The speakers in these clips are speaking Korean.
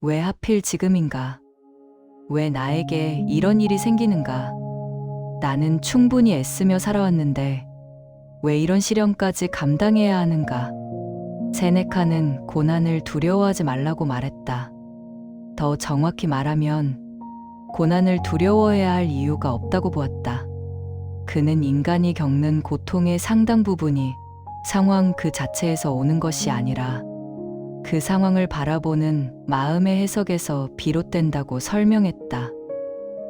왜 하필 지금인가? 왜 나에게 이런 일이 생기는가? 나는 충분히 애쓰며 살아왔는데 왜 이런 시련까지 감당해야 하는가? 세네카는 고난을 두려워하지 말라고 말했다. 더 정확히 말하면 고난을 두려워해야 할 이유가 없다고 보았다. 그는 인간이 겪는 고통의 상당 부분이 상황 그 자체에서 오는 것이 아니라 그 상황을 바라보는 마음의 해석에서 비롯된다고 설명했다.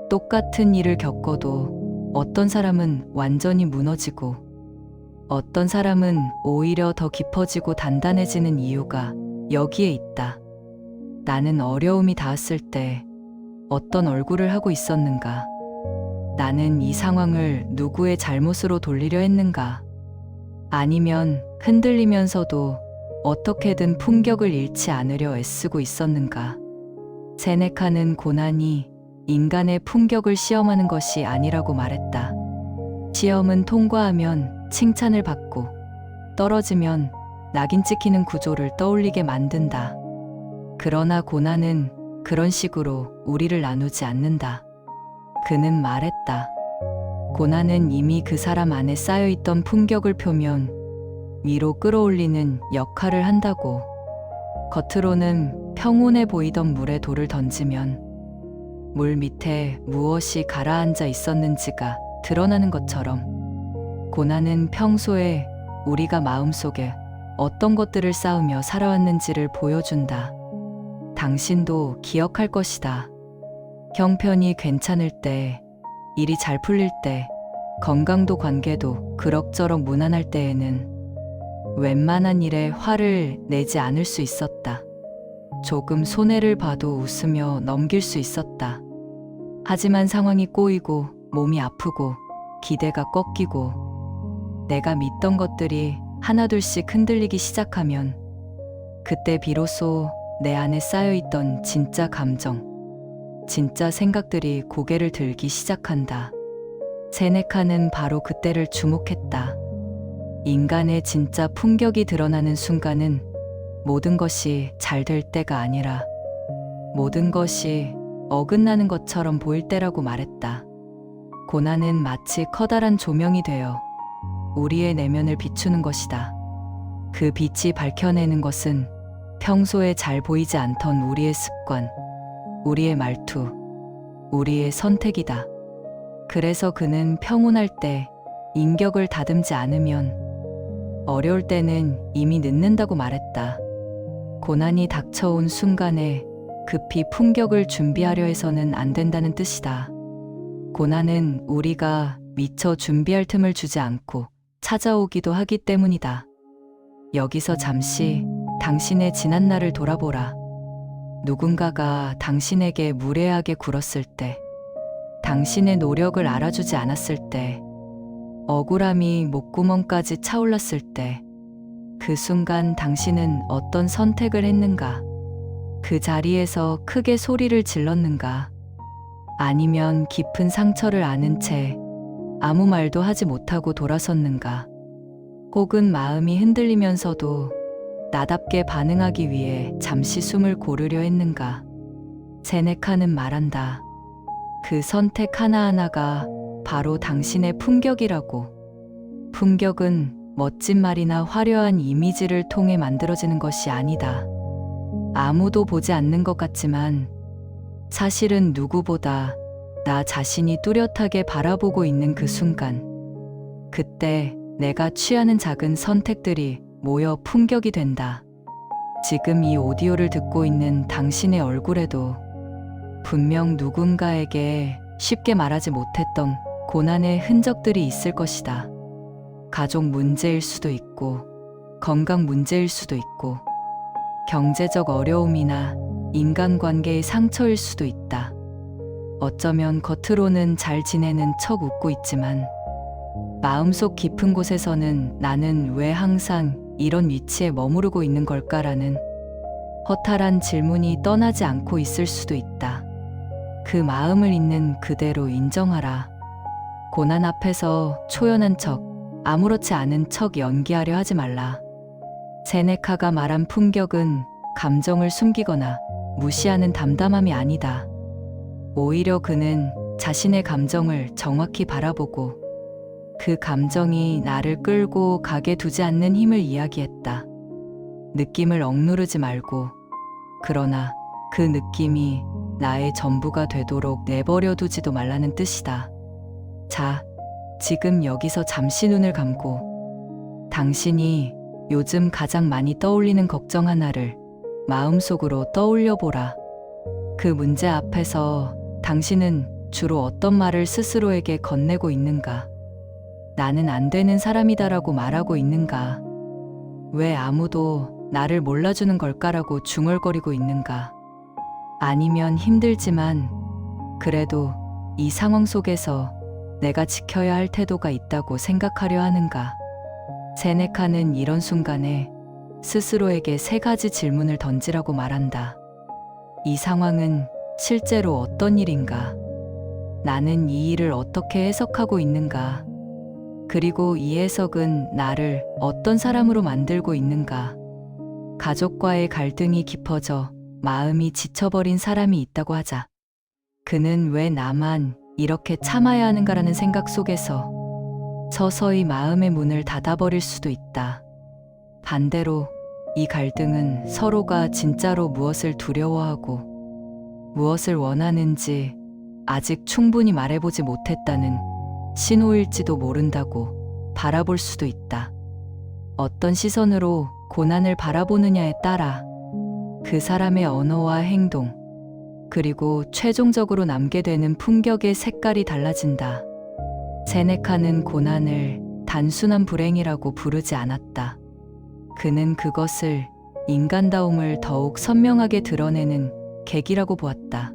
똑같은 일을 겪어도 어떤 사람은 완전히 무너지고 어떤 사람은 오히려 더 깊어지고 단단해지는 이유가 여기에 있다. 나는 어려움이 닿았을 때 어떤 얼굴을 하고 있었는가? 나는 이 상황을 누구의 잘못으로 돌리려 했는가? 아니면 흔들리면서도 어떻게든 품격을 잃지 않으려 애쓰고 있었는가? 세네카는 고난이 인간의 품격을 시험하는 것이 아니라고 말했다. 시험은 통과하면 칭찬을 받고 떨어지면 낙인 찍히는 구조를 떠올리게 만든다. 그러나 고난은 그런 식으로 우리를 나누지 않는다. 그는 말했다. 고난은 이미 그 사람 안에 쌓여있던 품격을 표면 위로 끌어올리는 역할을 한다고. 겉으로는 평온해 보이던 물에 돌을 던지면 물 밑에 무엇이 가라앉아 있었는지가 드러나는 것처럼 고난은 평소에 우리가 마음속에 어떤 것들을 쌓으며 살아왔는지를 보여준다. 당신도 기억할 것이다. 형편이 괜찮을 때, 일이 잘 풀릴 때, 건강도 관계도 그럭저럭 무난할 때에는 웬만한 일에 화를 내지 않을 수 있었다. 조금 손해를 봐도 웃으며 넘길 수 있었다. 하지만 상황이 꼬이고 몸이 아프고 기대가 꺾이고 내가 믿던 것들이 하나둘씩 흔들리기 시작하면 그때 비로소 내 안에 쌓여있던 진짜 감정, 진짜 생각들이 고개를 들기 시작한다. 세네카는 바로 그때를 주목했다. 인간의 진짜 품격이 드러나는 순간은 모든 것이 잘 될 때가 아니라 모든 것이 어긋나는 것처럼 보일 때라고 말했다. 고난은 마치 커다란 조명이 되어 우리의 내면을 비추는 것이다. 그 빛이 밝혀내는 것은 평소에 잘 보이지 않던 우리의 습관, 우리의 말투, 우리의 선택이다. 그래서 그는 평온할 때 인격을 다듬지 않으면 어려울 때는 이미 늦는다고 말했다. 고난이 닥쳐온 순간에 급히 품격을 준비하려 해서는 안 된다는 뜻이다. 고난은 우리가 미처 준비할 틈을 주지 않고 찾아오기도 하기 때문이다. 여기서 잠시 당신의 지난 날을 돌아보라. 누군가가 당신에게 무례하게 굴었을 때, 당신의 노력을 알아주지 않았을 때, 억울함이 목구멍까지 차올랐을 때, 그 순간 당신은 어떤 선택을 했는가? 그 자리에서 크게 소리를 질렀는가? 아니면 깊은 상처를 안은 채 아무 말도 하지 못하고 돌아섰는가? 혹은 마음이 흔들리면서도 나답게 반응하기 위해 잠시 숨을 고르려 했는가? 세네카는 말한다. 그 선택 하나하나가 바로 당신의 품격이라고. 품격은 멋진 말이나 화려한 이미지를 통해 만들어지는 것이 아니다. 아무도 보지 않는 것 같지만 사실은 누구보다 나 자신이 뚜렷하게 바라보고 있는 그 순간, 그때 내가 취하는 작은 선택들이 모여 품격이 된다. 지금 이 오디오를 듣고 있는 당신의 얼굴에도 분명 누군가에게 쉽게 말하지 못했던 고난의 흔적들이 있을 것이다. 가족 문제일 수도 있고, 건강 문제일 수도 있고, 경제적 어려움이나 인간관계의 상처일 수도 있다. 어쩌면 겉으로는 잘 지내는 척 웃고 있지만 마음속 깊은 곳에서는 나는 왜 항상 이런 위치에 머무르고 있는 걸까라는 허탈한 질문이 떠나지 않고 있을 수도 있다. 그 마음을 있는 그대로 인정하라. 고난 앞에서 초연한 척, 아무렇지 않은 척 연기하려 하지 말라. 세네카가 말한 품격은 감정을 숨기거나 무시하는 담담함이 아니다. 오히려 그는 자신의 감정을 정확히 바라보고 그 감정이 나를 끌고 가게 두지 않는 힘을 이야기했다. 느낌을 억누르지 말고, 그러나 그 느낌이 나의 전부가 되도록 내버려 두지도 말라는 뜻이다. 자, 지금 여기서 잠시 눈을 감고 당신이 요즘 가장 많이 떠올리는 걱정 하나를 마음속으로 떠올려 보라. 그 문제 앞에서 당신은 주로 어떤 말을 스스로에게 건네고 있는가? 나는 안 되는 사람이다라고 말하고 있는가? 왜 아무도 나를 몰라주는 걸까라고 중얼거리고 있는가? 아니면 힘들지만 그래도 이 상황 속에서 내가 지켜야 할 태도가 있다고 생각하려 하는가? 세네카는 이런 순간에 스스로에게 3가지 질문을 던지라고 말한다. 이 상황은 실제로 어떤 일인가? 나는 이 일을 어떻게 해석하고 있는가? 그리고 이 해석은 나를 어떤 사람으로 만들고 있는가? 가족과의 갈등이 깊어져 마음이 지쳐버린 사람이 있다고 하자. 그는 왜 나만 이렇게 참아야 하는가라는 생각 속에서 서서히 마음의 문을 닫아버릴 수도 있다. 반대로 이 갈등은 서로가 진짜로 무엇을 두려워하고 무엇을 원하는지 아직 충분히 말해보지 못했다는 신호일지도 모른다고 바라볼 수도 있다. 어떤 시선으로 고난을 바라보느냐에 따라 그 사람의 언어와 행동, 그리고 최종적으로 남게 되는 품격의 색깔이 달라진다. 세네카는 고난을 단순한 불행이라고 부르지 않았다. 그는 그것을 인간다움을 더욱 선명하게 드러내는 계기라고 보았다.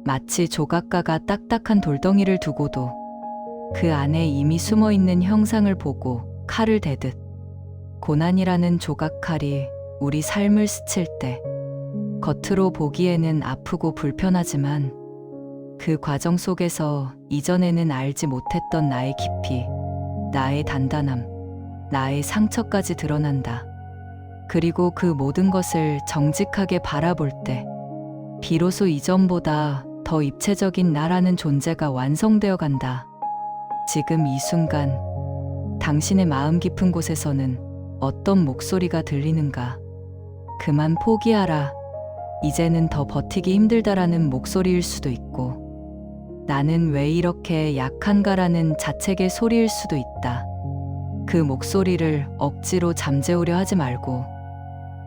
마치 조각가가 딱딱한 돌덩이를 두고도 그 안에 이미 숨어 있는 형상을 보고 칼을 대듯, 고난이라는 조각칼이 우리 삶을 스칠 때 겉으로 보기에는 아프고 불편하지만 그 과정 속에서 이전에는 알지 못했던 나의 깊이, 나의 단단함, 나의 상처까지 드러난다. 그리고 그 모든 것을 정직하게 바라볼 때 비로소 이전보다 더 입체적인 나라는 존재가 완성되어 간다. 지금 이 순간 당신의 마음 깊은 곳에서는 어떤 목소리가 들리는가? 그만 포기하라. 이제는 더 버티기 힘들다라는 목소리일 수도 있고, 나는 왜 이렇게 약한가라는 자책의 소리일 수도 있다. 그 목소리를 억지로 잠재우려 하지 말고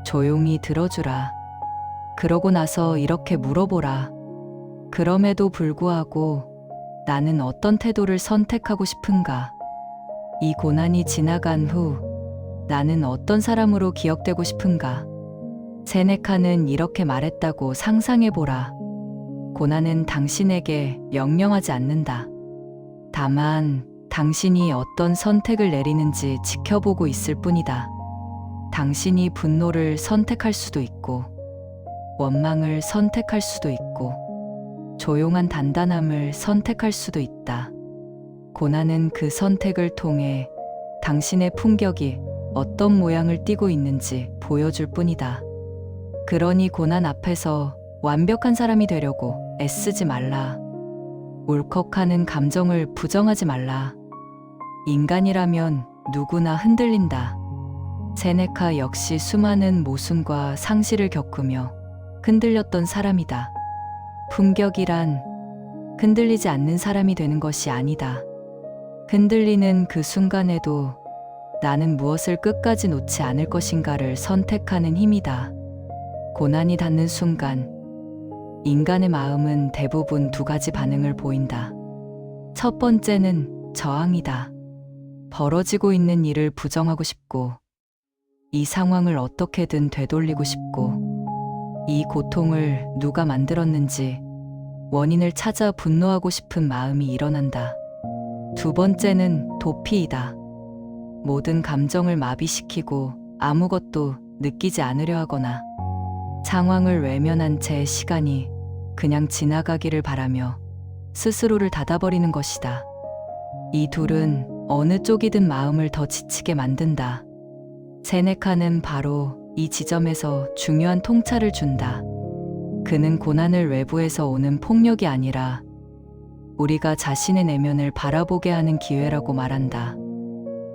조용히 들어주라. 그러고 나서 이렇게 물어보라. 그럼에도 불구하고 나는 어떤 태도를 선택하고 싶은가? 이 고난이 지나간 후 나는 어떤 사람으로 기억되고 싶은가? 세네카는 이렇게 말했다고 상상해보라. 고난은 당신에게 명령하지 않는다. 다만 당신이 어떤 선택을 내리는지 지켜보고 있을 뿐이다. 당신이 분노를 선택할 수도 있고, 원망을 선택할 수도 있고, 조용한 단단함을 선택할 수도 있다. 고난은 그 선택을 통해 당신의 품격이 어떤 모양을 띠고 있는지 보여줄 뿐이다. 그러니 고난 앞에서 완벽한 사람이 되려고 애쓰지 말라. 울컥하는 감정을 부정하지 말라. 인간이라면 누구나 흔들린다. 세네카 역시 수많은 모순과 상실을 겪으며 흔들렸던 사람이다. 품격이란 흔들리지 않는 사람이 되는 것이 아니다. 흔들리는 그 순간에도 나는 무엇을 끝까지 놓지 않을 것인가를 선택하는 힘이다. 고난이 닿는 순간, 인간의 마음은 대부분 2가지 반응을 보인다. 첫 번째는 저항이다. 벌어지고 있는 일을 부정하고 싶고, 이 상황을 어떻게든 되돌리고 싶고, 이 고통을 누가 만들었는지 원인을 찾아 분노하고 싶은 마음이 일어난다. 2번째는 도피이다. 모든 감정을 마비시키고 아무것도 느끼지 않으려 하거나 상황을 외면한 채 시간이 그냥 지나가기를 바라며 스스로를 닫아버리는 것이다. 이 둘은 어느 쪽이든 마음을 더 지치게 만든다. 세네카는 바로 이 지점에서 중요한 통찰을 준다. 그는 고난을 외부에서 오는 폭력이 아니라 우리가 자신의 내면을 바라보게 하는 기회라고 말한다.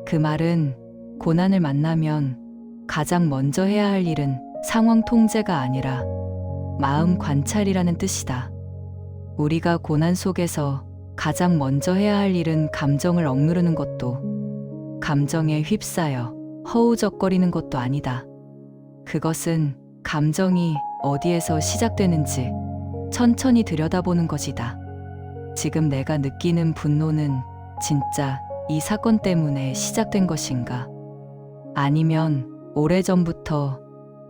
그 말은 고난을 만나면 가장 먼저 해야 할 일은 상황 통제가 아니라 마음 관찰이라는 뜻이다. 우리가 고난 속에서 가장 먼저 해야 할 일은 감정을 억누르는 것도, 감정에 휩싸여 허우적거리는 것도 아니다. 그것은 감정이 어디에서 시작되는지 천천히 들여다보는 것이다. 지금 내가 느끼는 분노는 진짜 이 사건 때문에 시작된 것인가? 아니면 오래전부터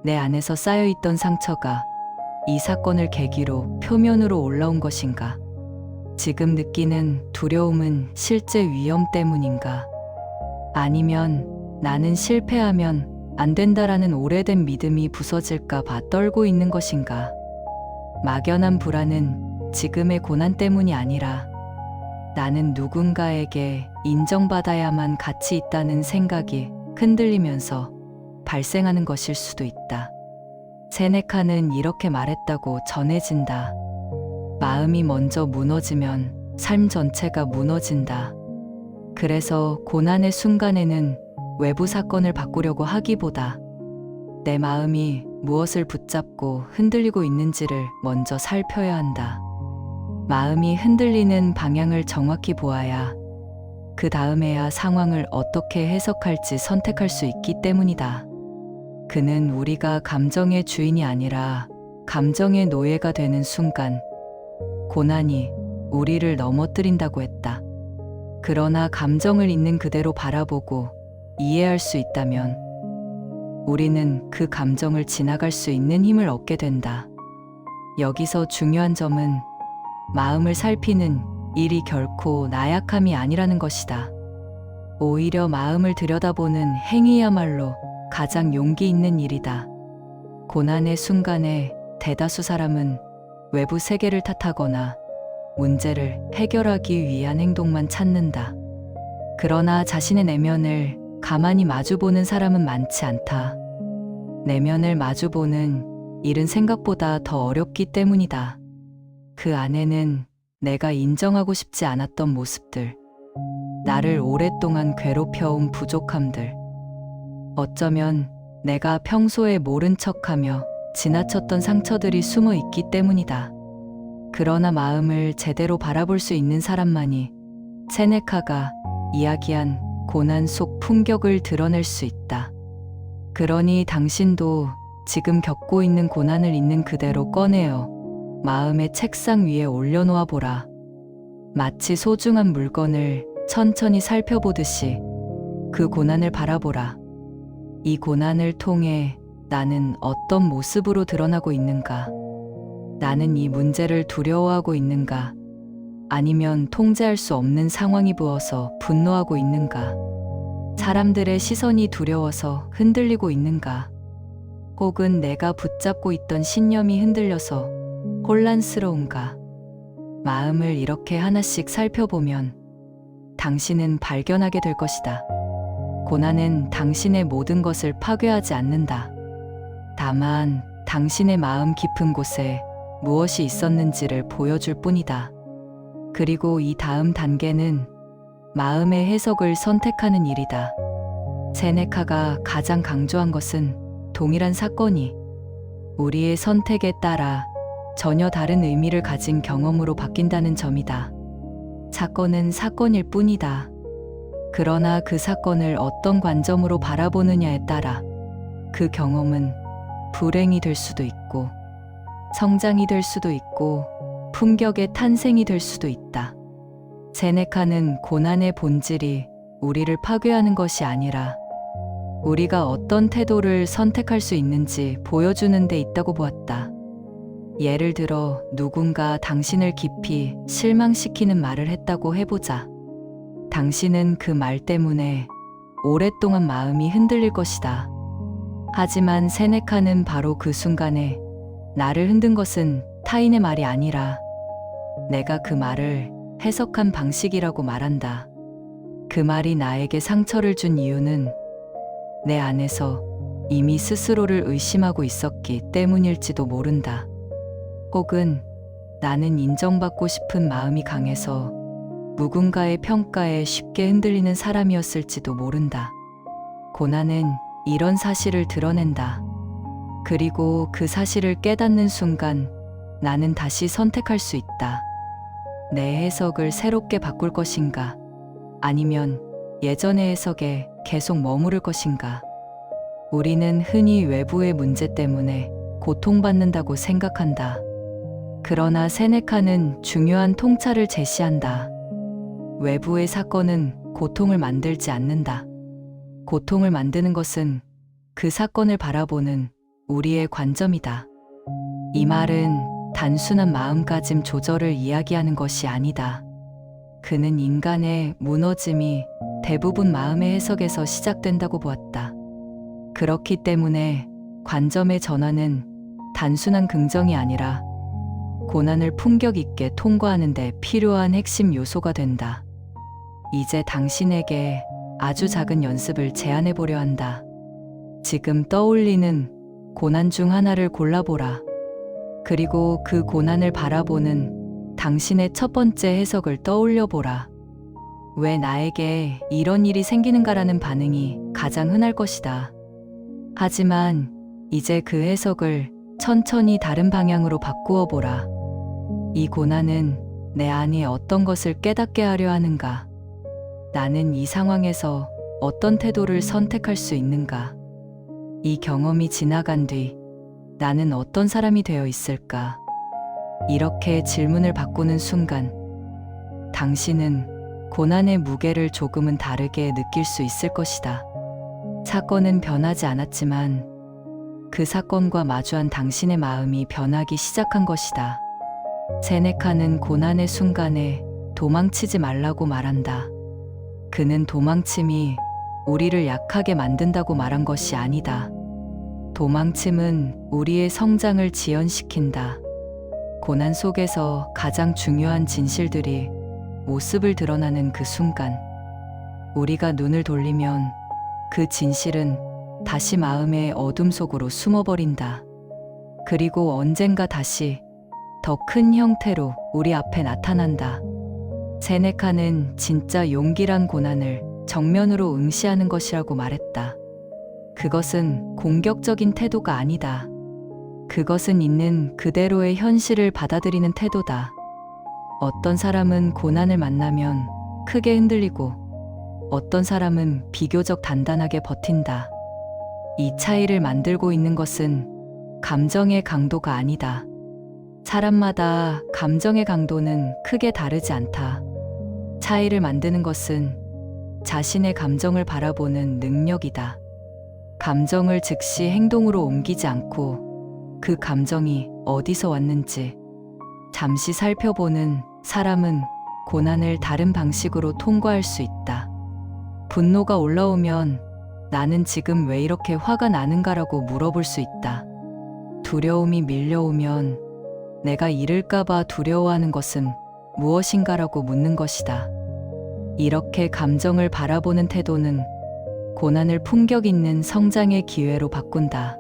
내 안에서 쌓여있던 상처가 이 사건을 계기로 표면으로 올라온 것인가? 지금 느끼는 두려움은 실제 위험 때문인가? 아니면 나는 실패하면 안 된다라는 오래된 믿음이 부서질까 봐 떨고 있는 것인가? 막연한 불안은 지금의 고난 때문이 아니라 나는 누군가에게 인정받아야만 가치 있다는 생각이 흔들리면서 발생하는 것일 수도 있다. 세네카는 이렇게 말했다고 전해진다. 마음이 먼저 무너지면 삶 전체가 무너진다. 그래서 고난의 순간에는 외부 사건을 바꾸려고 하기보다 내 마음이 무엇을 붙잡고 흔들리고 있는지를 먼저 살펴야 한다. 마음이 흔들리는 방향을 정확히 보아야 그 다음에야 상황을 어떻게 해석할지 선택할 수 있기 때문이다. 그는 우리가 감정의 주인이 아니라 감정의 노예가 되는 순간 고난이 우리를 넘어뜨린다고 했다. 그러나 감정을 있는 그대로 바라보고 이해할 수 있다면 우리는 그 감정을 지나갈 수 있는 힘을 얻게 된다. 여기서 중요한 점은 마음을 살피는 일이 결코 나약함이 아니라는 것이다. 오히려 마음을 들여다보는 행위야말로 가장 용기 있는 일이다. 고난의 순간에 대다수 사람은 외부 세계를 탓하거나 문제를 해결하기 위한 행동만 찾는다. 그러나 자신의 내면을 가만히 마주보는 사람은 많지 않다. 내면을 마주보는 일은 생각보다 더 어렵기 때문이다. 그 안에는 내가 인정하고 싶지 않았던 모습들, 나를 오랫동안 괴롭혀온 부족함들, 어쩌면 내가 평소에 모른 척하며 지나쳤던 상처들이 숨어 있기 때문이다. 그러나 마음을 제대로 바라볼 수 있는 사람만이 세네카가 이야기한 고난 속 품격을 드러낼 수 있다. 그러니 당신도 지금 겪고 있는 고난을 있는 그대로 꺼내어 마음의 책상 위에 올려놓아 보라. 마치 소중한 물건을 천천히 살펴보듯이 그 고난을 바라보라. 이 고난을 통해 나는 어떤 모습으로 드러나고 있는가? 나는 이 문제를 두려워하고 있는가? 아니면 통제할 수 없는 상황이 부어서 분노하고 있는가? 사람들의 시선이 두려워서 흔들리고 있는가? 혹은 내가 붙잡고 있던 신념이 흔들려서 혼란스러운가? 마음을 이렇게 하나씩 살펴보면 당신은 발견하게 될 것이다. 고난은 당신의 모든 것을 파괴하지 않는다. 다만 당신의 마음 깊은 곳에 무엇이 있었는지를 보여줄 뿐이다. 그리고 이 다음 단계는 마음의 해석을 선택하는 일이다. 세네카가 가장 강조한 것은 동일한 사건이 우리의 선택에 따라 전혀 다른 의미를 가진 경험으로 바뀐다는 점이다. 사건은 사건일 뿐이다. 그러나 그 사건을 어떤 관점으로 바라보느냐에 따라 그 경험은 불행이 될 수도 있고 성장이 될 수도 있고 품격의 탄생이 될 수도 있다. 세네카는 고난의 본질이 우리를 파괴하는 것이 아니라 우리가 어떤 태도를 선택할 수 있는지 보여주는 데 있다고 보았다. 예를 들어 누군가 당신을 깊이 실망시키는 말을 했다고 해보자. 당신은 그 말 때문에 오랫동안 마음이 흔들릴 것이다. 하지만 세네카는 바로 그 순간에 나를 흔든 것은 타인의 말이 아니라 내가 그 말을 해석한 방식이라고 말한다. 그 말이 나에게 상처를 준 이유는 내 안에서 이미 스스로를 의심하고 있었기 때문일지도 모른다. 혹은 나는 인정받고 싶은 마음이 강해서 누군가의 평가에 쉽게 흔들리는 사람이었을지도 모른다. 고난은 이런 사실을 드러낸다. 그리고 그 사실을 깨닫는 순간 나는 다시 선택할 수 있다. 내 해석을 새롭게 바꿀 것인가? 아니면 예전의 해석에 계속 머무를 것인가? 우리는 흔히 외부의 문제 때문에 고통받는다고 생각한다. 그러나 세네카는 중요한 통찰을 제시한다. 외부의 사건은 고통을 만들지 않는다. 고통을 만드는 것은 그 사건을 바라보는 우리의 관점이다. 이 말은 단순한 마음가짐 조절을 이야기하는 것이 아니다. 그는 인간의 무너짐이 대부분 마음의 해석에서 시작된다고 보았다. 그렇기 때문에 관점의 전환은 단순한 긍정이 아니라 고난을 품격 있게 통과하는 데 필요한 핵심 요소가 된다. 이제 당신에게 아주 작은 연습을 제안해 보려 한다. 지금 떠올리는 고난 중 하나를 골라보라. 그리고 그 고난을 바라보는 당신의 첫 번째 해석을 떠올려 보라. 왜 나에게 이런 일이 생기는가라는 반응이 가장 흔할 것이다. 하지만 이제 그 해석을 천천히 다른 방향으로 바꾸어 보라. 이 고난은 내 안에 어떤 것을 깨닫게 하려 하는가? 나는 이 상황에서 어떤 태도를 선택할 수 있는가? 이 경험이 지나간 뒤 나는 어떤 사람이 되어 있을까? 이렇게 질문을 바꾸는 순간 당신은 고난의 무게를 조금은 다르게 느낄 수 있을 것이다. 사건은 변하지 않았지만 그 사건과 마주한 당신의 마음이 변하기 시작한 것이다. 세네카는 고난의 순간에 도망치지 말라고 말한다. 그는 도망침이 우리를 약하게 만든다고 말한 것이 아니다. 도망침은 우리의 성장을 지연시킨다. 고난 속에서 가장 중요한 진실들이 모습을 드러나는 그 순간, 우리가 눈을 돌리면 그 진실은 다시 마음의 어둠 속으로 숨어버린다. 그리고 언젠가 다시 더 큰 형태로 우리 앞에 나타난다. 세네카는 진짜 용기란 고난을 정면으로 응시하는 것이라고 말했다. 그것은 공격적인 태도가 아니다. 그것은 있는 그대로의 현실을 받아들이는 태도다. 어떤 사람은 고난을 만나면 크게 흔들리고 어떤 사람은 비교적 단단하게 버틴다. 이 차이를 만들고 있는 것은 감정의 강도가 아니다. 사람마다 감정의 강도는 크게 다르지 않다. 차이를 만드는 것은 자신의 감정을 바라보는 능력이다. 감정을 즉시 행동으로 옮기지 않고 그 감정이 어디서 왔는지 잠시 살펴보는 사람은 고난을 다른 방식으로 통과할 수 있다. 분노가 올라오면 나는 지금 왜 이렇게 화가 나는가라고 물어볼 수 있다. 두려움이 밀려오면 내가 잃을까봐 두려워하는 것은 무엇인가라고 묻는 것이다. 이렇게 감정을 바라보는 태도는 고난을 품격 있는 성장의 기회로 바꾼다.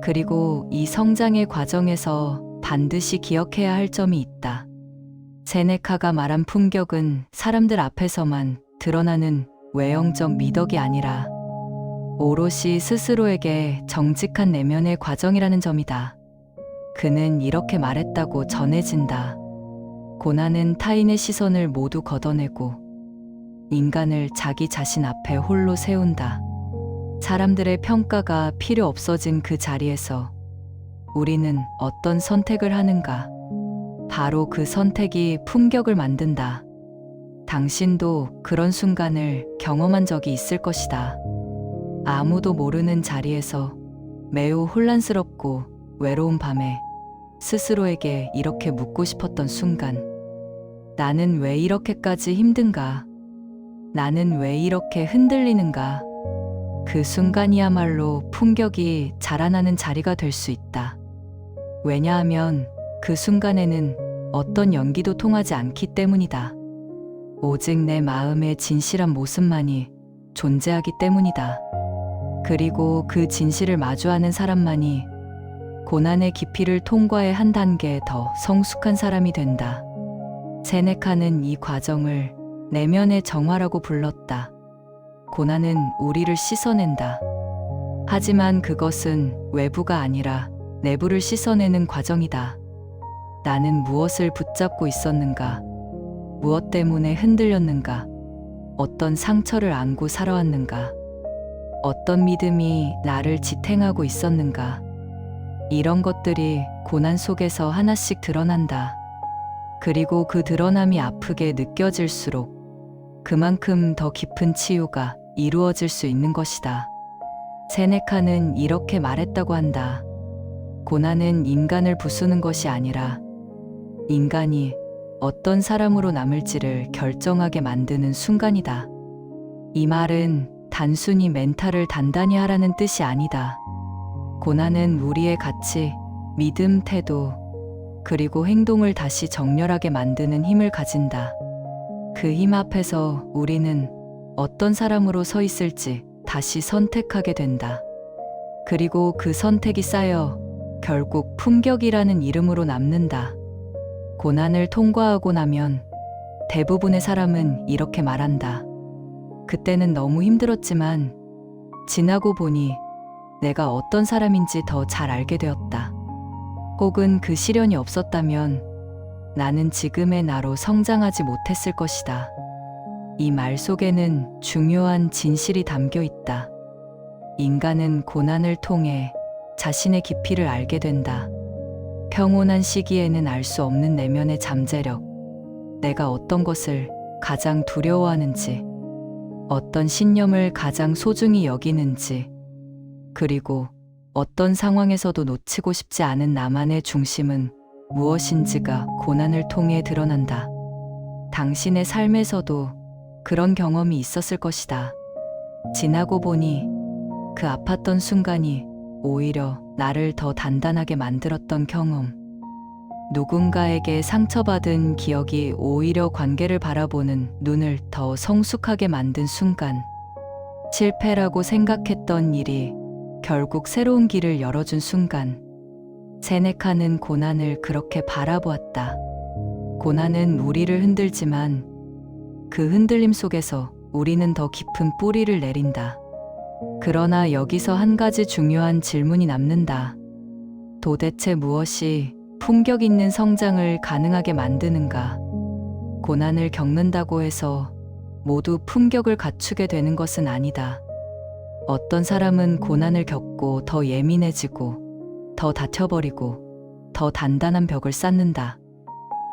그리고 이 성장의 과정에서 반드시 기억해야 할 점이 있다. 세네카가 말한 품격은 사람들 앞에서만 드러나는 외형적 미덕이 아니라 오롯이 스스로에게 정직한 내면의 과정이라는 점이다. 그는 이렇게 말했다고 전해진다. 고난은 타인의 시선을 모두 걷어내고 인간을 자기 자신 앞에 홀로 세운다. 사람들의 평가가 필요 없어진 그 자리에서 우리는 어떤 선택을 하는가? 바로 그 선택이 품격을 만든다. 당신도 그런 순간을 경험한 적이 있을 것이다. 아무도 모르는 자리에서 매우 혼란스럽고 외로운 밤에 스스로에게 이렇게 묻고 싶었던 순간, 나는 왜 이렇게까지 힘든가? 나는 왜 이렇게 흔들리는가? 그 순간이야말로 품격이 자라나는 자리가 될 수 있다. 왜냐하면 그 순간에는 어떤 연기도 통하지 않기 때문이다. 오직 내 마음의 진실한 모습만이 존재하기 때문이다. 그리고 그 진실을 마주하는 사람만이 고난의 깊이를 통과해 한 단계 더 성숙한 사람이 된다. 세네카는 이 과정을 내면의 정화라고 불렀다. 고난은 우리를 씻어낸다. 하지만 그것은 외부가 아니라 내부를 씻어내는 과정이다. 나는 무엇을 붙잡고 있었는가? 무엇 때문에 흔들렸는가? 어떤 상처를 안고 살아왔는가? 어떤 믿음이 나를 지탱하고 있었는가? 이런 것들이 고난 속에서 하나씩 드러난다. 그리고 그 드러남이 아프게 느껴질수록 그만큼 더 깊은 치유가 이루어질 수 있는 것이다. 세네카는 이렇게 말했다고 한다. 고난은 인간을 부수는 것이 아니라 인간이 어떤 사람으로 남을지를 결정하게 만드는 순간이다. 이 말은 단순히 멘탈을 단단히 하라는 뜻이 아니다. 고난은 우리의 가치, 믿음, 태도, 그리고 행동을 다시 정렬하게 만드는 힘을 가진다. 그 힘 앞에서 우리는 어떤 사람으로 서 있을지 다시 선택하게 된다. 그리고 그 선택이 쌓여 결국 품격이라는 이름으로 남는다. 고난을 통과하고 나면 대부분의 사람은 이렇게 말한다. 그때는 너무 힘들었지만 지나고 보니 내가 어떤 사람인지 더 잘 알게 되었다. 혹은 그 시련이 없었다면 나는 지금의 나로 성장하지 못했을 것이다. 이 말 속에는 중요한 진실이 담겨 있다. 인간은 고난을 통해 자신의 깊이를 알게 된다. 평온한 시기에는 알 수 없는 내면의 잠재력, 내가 어떤 것을 가장 두려워하는지, 어떤 신념을 가장 소중히 여기는지, 그리고 어떤 상황에서도 놓치고 싶지 않은 나만의 중심은 무엇인지가 고난을 통해 드러난다. 당신의 삶에서도 그런 경험이 있었을 것이다. 지나고 보니 그 아팠던 순간이 오히려 나를 더 단단하게 만들었던 경험. 누군가에게 상처받은 기억이 오히려 관계를 바라보는 눈을 더 성숙하게 만든 순간. 실패라고 생각했던 일이 결국 새로운 길을 열어준 순간. 세네카는 고난을 그렇게 바라보았다. 고난은 우리를 흔들지만 그 흔들림 속에서 우리는 더 깊은 뿌리를 내린다. 그러나 여기서 한 가지 중요한 질문이 남는다. 도대체 무엇이 품격 있는 성장을 가능하게 만드는가? 고난을 겪는다고 해서 모두 품격을 갖추게 되는 것은 아니다. 어떤 사람은 고난을 겪고 더 예민해지고, 더 다쳐버리고, 더 단단한 벽을 쌓는다.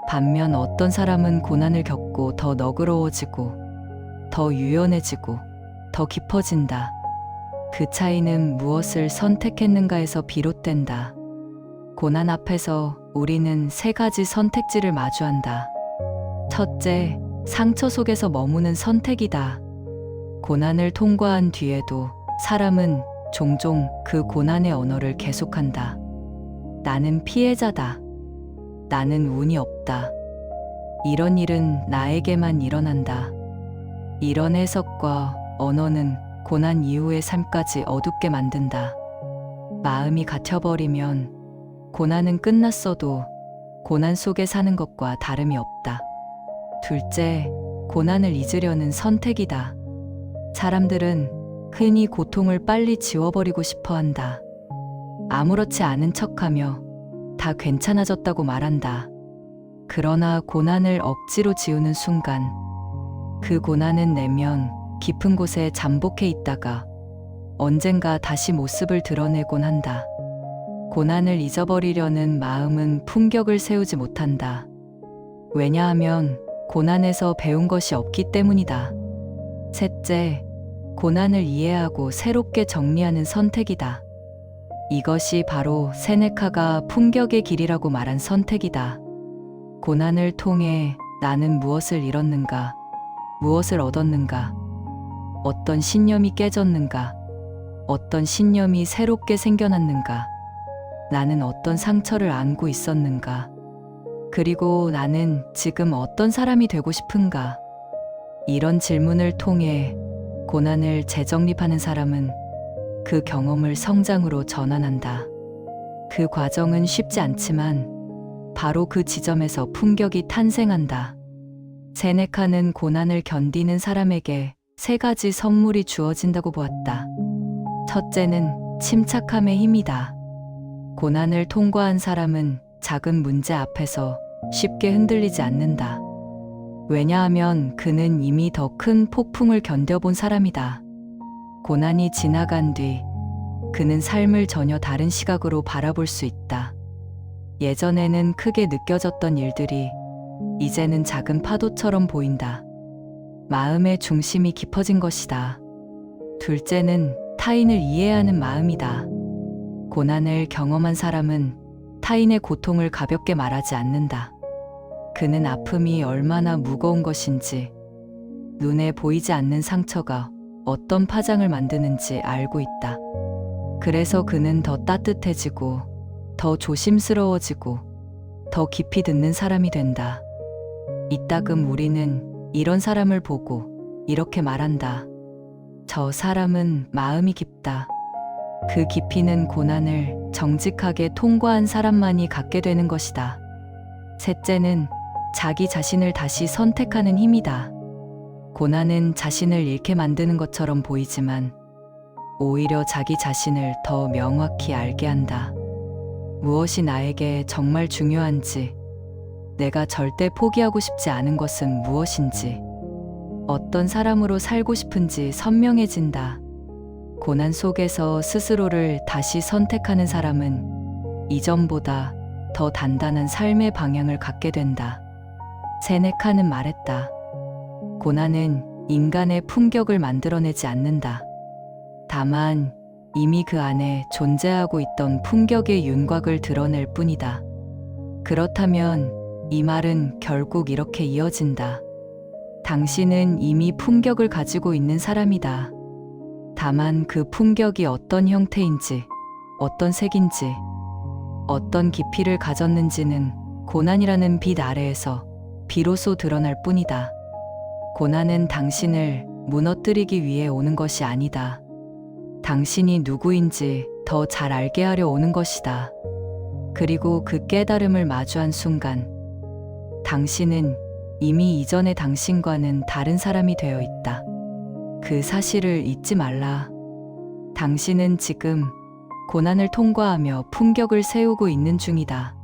반면 어떤 사람은 고난을 겪고 더 너그러워지고, 더 유연해지고, 더 깊어진다. 그 차이는 무엇을 선택했는가에서 비롯된다. 고난 앞에서 우리는 세 가지 선택지를 마주한다. 첫째, 상처 속에서 머무는 선택이다. 고난을 통과한 뒤에도 사람은 종종 그 고난의 언어를 계속한다. 나는 피해자다. 나는 운이 없다. 이런 일은 나에게만 일어난다. 이런 해석과 언어는 고난 이후의 삶까지 어둡게 만든다. 마음이 갇혀버리면 고난은 끝났어도 고난 속에 사는 것과 다름이 없다. 둘째, 고난을 잊으려는 선택이다. 사람들은 흔히 고통을 빨리 지워버리고 싶어 한다. 아무렇지 않은 척하며 다 괜찮아졌다고 말한다. 그러나 고난을 억지로 지우는 순간 그 고난은 내면 깊은 곳에 잠복해 있다가 언젠가 다시 모습을 드러내곤 한다. 고난을 잊어버리려는 마음은 품격을 세우지 못한다. 왜냐하면 고난에서 배운 것이 없기 때문이다. 셋째, 고난을 이해하고 새롭게 정리하는 선택이다. 이것이 바로 세네카가 품격의 길이라고 말한 선택이다. 고난을 통해 나는 무엇을 잃었는가, 무엇을 얻었는가, 어떤 신념이 깨졌는가, 어떤 신념이 새롭게 생겨났는가, 나는 어떤 상처를 안고 있었는가, 그리고 나는 지금 어떤 사람이 되고 싶은가. 이런 질문을 통해 고난을 재정립하는 사람은 그 경험을 성장으로 전환한다. 그 과정은 쉽지 않지만 바로 그 지점에서 품격이 탄생한다. 세네카는 고난을 견디는 사람에게 세 가지 선물이 주어진다고 보았다. 첫째는 침착함의 힘이다. 고난을 통과한 사람은 작은 문제 앞에서 쉽게 흔들리지 않는다. 왜냐하면 그는 이미 더 큰 폭풍을 견뎌본 사람이다. 고난이 지나간 뒤 그는 삶을 전혀 다른 시각으로 바라볼 수 있다. 예전에는 크게 느껴졌던 일들이 이제는 작은 파도처럼 보인다. 마음의 중심이 깊어진 것이다. 둘째는 타인을 이해하는 마음이다. 고난을 경험한 사람은 타인의 고통을 가볍게 말하지 않는다. 그는 아픔이 얼마나 무거운 것인지, 눈에 보이지 않는 상처가 어떤 파장을 만드는지 알고 있다. 그래서 그는 더 따뜻해지고, 더 조심스러워지고, 더 깊이 듣는 사람이 된다. 이따금 우리는 이런 사람을 보고 이렇게 말한다. 저 사람은 마음이 깊다. 그 깊이는 고난을 정직하게 통과한 사람만이 갖게 되는 것이다. 셋째는 자기 자신을 다시 선택하는 힘이다. 고난은 자신을 잃게 만드는 것처럼 보이지만 오히려 자기 자신을 더 명확히 알게 한다. 무엇이 나에게 정말 중요한지, 내가 절대 포기하고 싶지 않은 것은 무엇인지, 어떤 사람으로 살고 싶은지 선명해진다. 고난 속에서 스스로를 다시 선택하는 사람은 이전보다 더 단단한 삶의 방향을 갖게 된다. 세네카는 말했다. 고난은 인간의 품격을 만들어내지 않는다. 다만 이미 그 안에 존재하고 있던 품격의 윤곽을 드러낼 뿐이다. 그렇다면 이 말은 결국 이렇게 이어진다. 당신은 이미 품격을 가지고 있는 사람이다. 다만 그 품격이 어떤 형태인지, 어떤 색인지, 어떤 깊이를 가졌는지는 고난이라는 빛 아래에서 비로소 드러날 뿐이다. 고난은 당신을 무너뜨리기 위해 오는 것이 아니다. 당신이 누구인지 더 잘 알게 하려 오는 것이다. 그리고 그 깨달음을 마주한 순간, 당신은 이미 이전의 당신과는 다른 사람이 되어 있다. 그 사실을 잊지 말라. 당신은 지금 고난을 통과하며 품격을 세우고 있는 중이다.